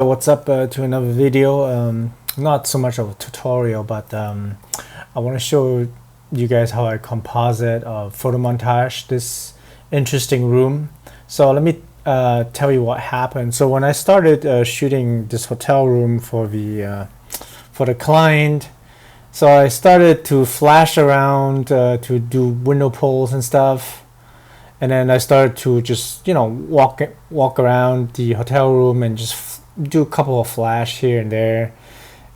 What's up to another video. Not so much of a tutorial, but I want to show you guys how I composite photo montage this interesting room. So let me tell you what happened. So when I started shooting this hotel room for the client, so I started to flash around to do window pulls and stuff, and then I started to just walk around the hotel room and just do a couple of flash here and there,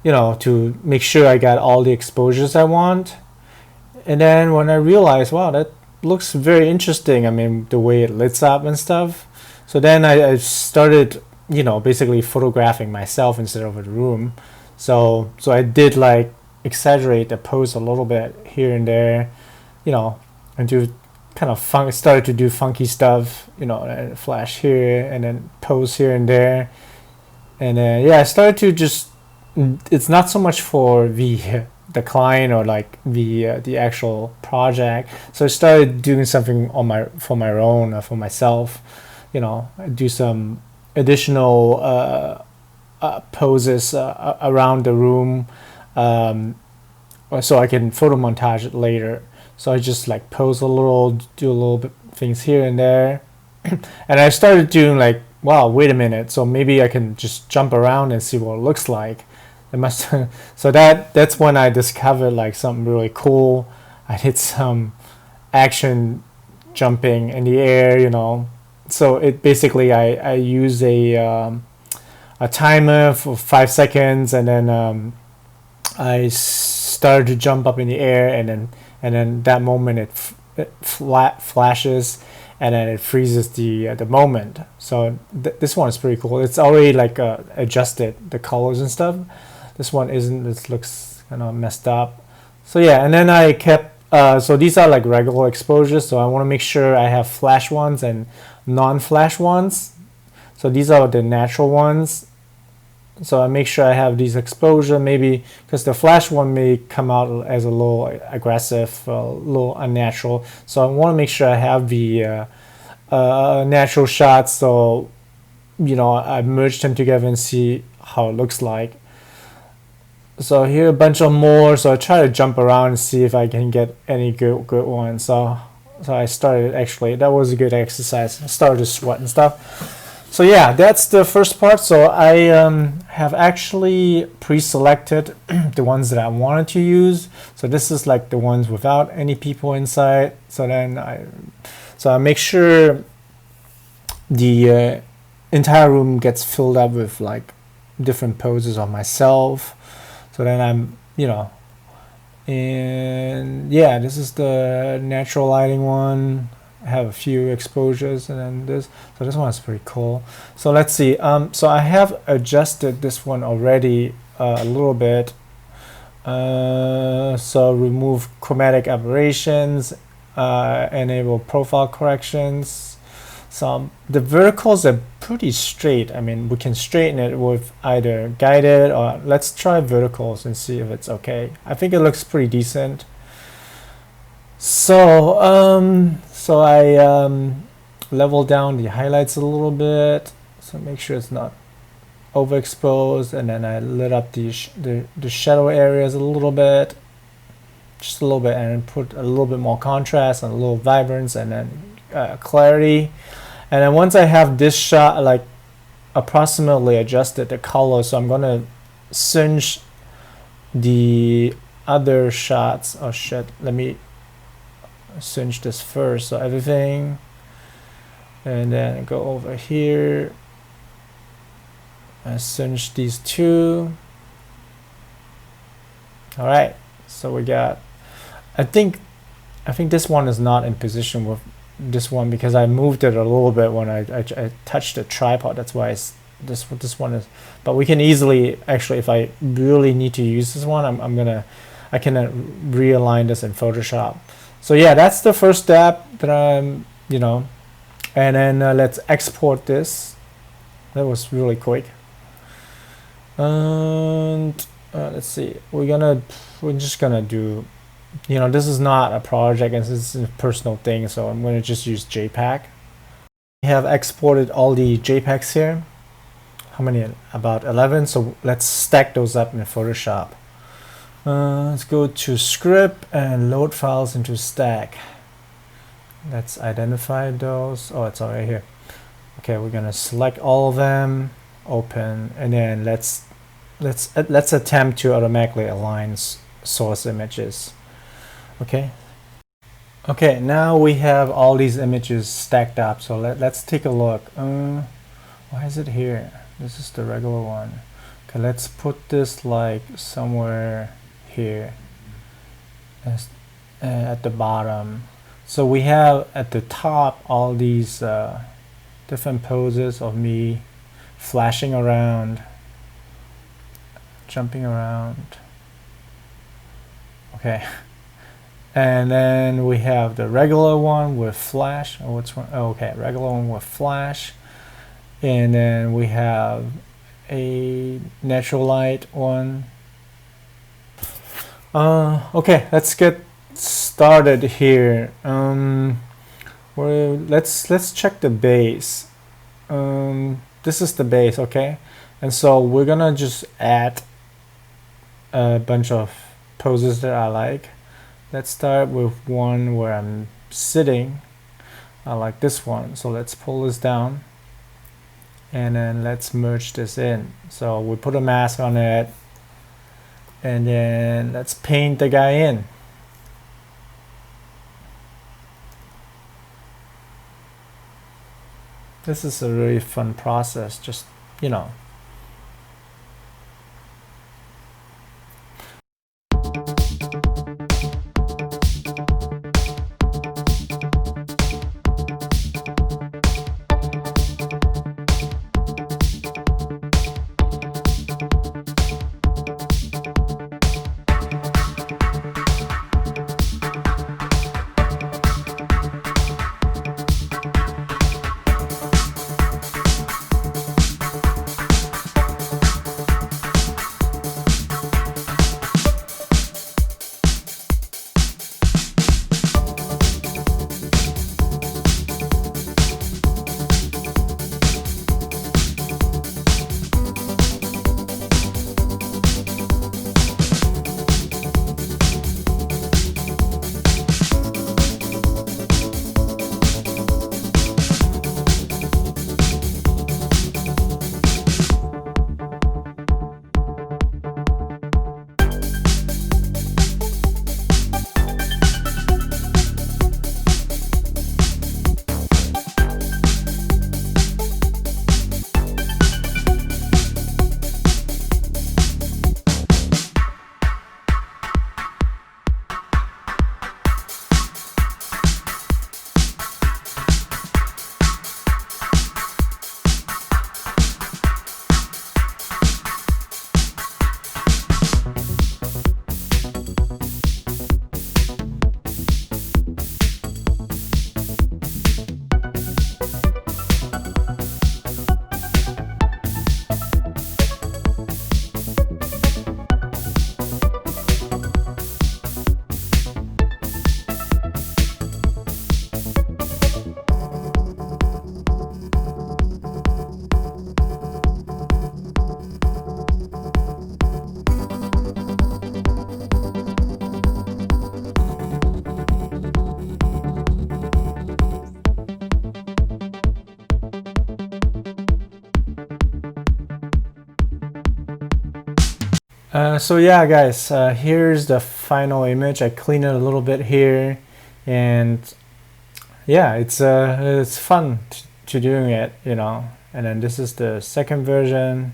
to make sure I got all the exposures I want. And then when I realized, wow, that looks very interesting, I mean, the way it lights up and stuff. So then I started, basically photographing myself instead of the room. So I did like exaggerate the pose a little bit here and there, and do kind of started to do funky stuff, and flash here and then pose here and there. And I started to just, it's not so much for the client or like the actual project. So I started doing something for my own, for myself. I do some additional poses around the room, so I can photo montage it later. So I just like pose a little, do a little bit things here and there. And I started doing like, wow, wait a minute, so maybe I can just jump around and see what it looks like. It must so that's when I discovered like something really cool. I did some action jumping in the air, so it basically I use a timer for 5 seconds, and then I started to jump up in the air, and then that moment it flashes, and then it freezes the moment. So this one is pretty cool. It's already like adjusted the colors and stuff. This one isn't. This looks kind of messed up. So yeah, and then I kept. So these are like regular exposures. So I want to make sure I have flash ones and non-flash ones. So these are the natural ones. So I make sure I have these exposure, maybe because the flash one may come out as a little aggressive, a little unnatural. So I want to make sure I have the natural shots. So I merge them together and see how it looks like. So here a bunch of more. So I try to jump around and see if I can get any good ones. So I started, actually that was a good exercise. I started to sweat and stuff. So yeah, that's the first part. So I have actually pre-selected the ones that I wanted to use. So this is like the ones without any people inside. So then I make sure the entire room gets filled up with like different poses of myself. So then I'm, and yeah, this is the natural lighting one. Have a few exposures, and then this. So this one is pretty cool. So let's see. So I have adjusted this one already a little bit. So remove chromatic aberrations, enable profile corrections. So the verticals are pretty straight. I mean, we can straighten it with either guided, or let's try verticals and see if it's okay. I think it looks pretty decent. So I level down the highlights a little bit, so make sure it's not overexposed, and then I lit up the shadow areas a little bit, just a little bit, and put a little bit more contrast and a little vibrance, and then clarity. And then once I have this shot like approximately adjusted the color, so I'm gonna cinch the other shots. Oh shit, let me cinch this first. So everything, and then go over here and cinch these two. All right, so we got, I think this one is not in position with this one because I moved it a little bit when I touched the tripod. That's why this one is, but we can easily, actually, if I really need to use this one, I can realign this in Photoshop. So yeah, that's the first step that I'm, and then let's export this. That was really quick. And let's see, we're just gonna do, this is not a project, and this is a personal thing, so I'm gonna just use JPEG. We have exported all the JPEGs here. how many? About 11. So let's stack those up in Photoshop. Let's go to script and load files into stack. Let's identify those. Oh, it's already here. Okay, we're gonna select all of them, open, and then let's attempt to automatically align source images. Okay. Okay, now we have all these images stacked up. So let's take a look. Why is it here? This is the regular one. Okay, let's put this like somewhere here at the bottom. So we have at the top all these different poses of me flashing around, jumping around. Okay. And then we have the regular one with flash. Oh, what's one? Oh, okay, regular one with flash. And then we have a natural light one. Okay, let's get started here. Let's check the base. This is the base, okay? And so we're gonna just add a bunch of poses that I like. Let's start with one where I'm sitting. I like this one, so let's pull this down and then let's merge this in. So we put a mask on it and then let's paint the guy in. This is a really fun process, just, you know. So yeah, guys, here's the final image. I cleaned it a little bit here, and yeah, it's fun to doing it, you know. And then this is the second version,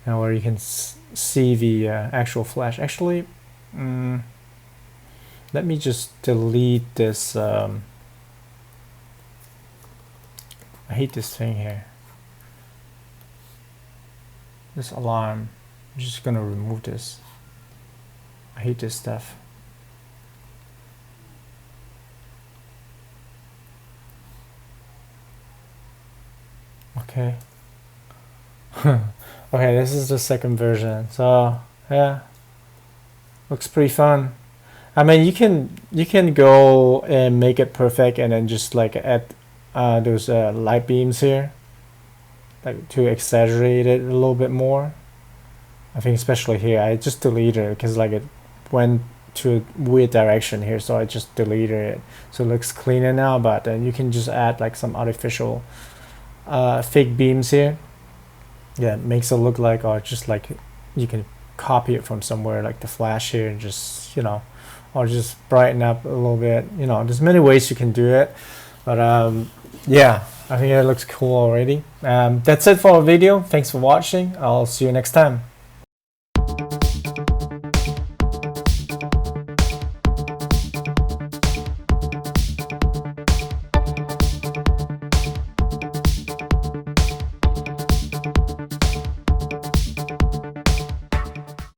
and where you can see the actual flash. Actually, let me just delete this. I hate this thing here. This alarm. I'm just gonna remove this. I hate this stuff. Okay. Okay, this is the second version. So yeah, looks pretty fun. I mean, you can go and make it perfect, and then just like add those light beams here. like to exaggerate it a little bit more. I think especially here, I just deleted it because like it went to a weird direction here, so I just deleted it. So it looks cleaner now, but then you can just add like some artificial fake beams here. Yeah, it makes it look like, or just like you can copy it from somewhere, like the flash here, and just, you know, or just brighten up a little bit. You know, there's many ways you can do it, but yeah, I think it looks cool already. That's it for our video. Thanks for watching. I'll see you next time.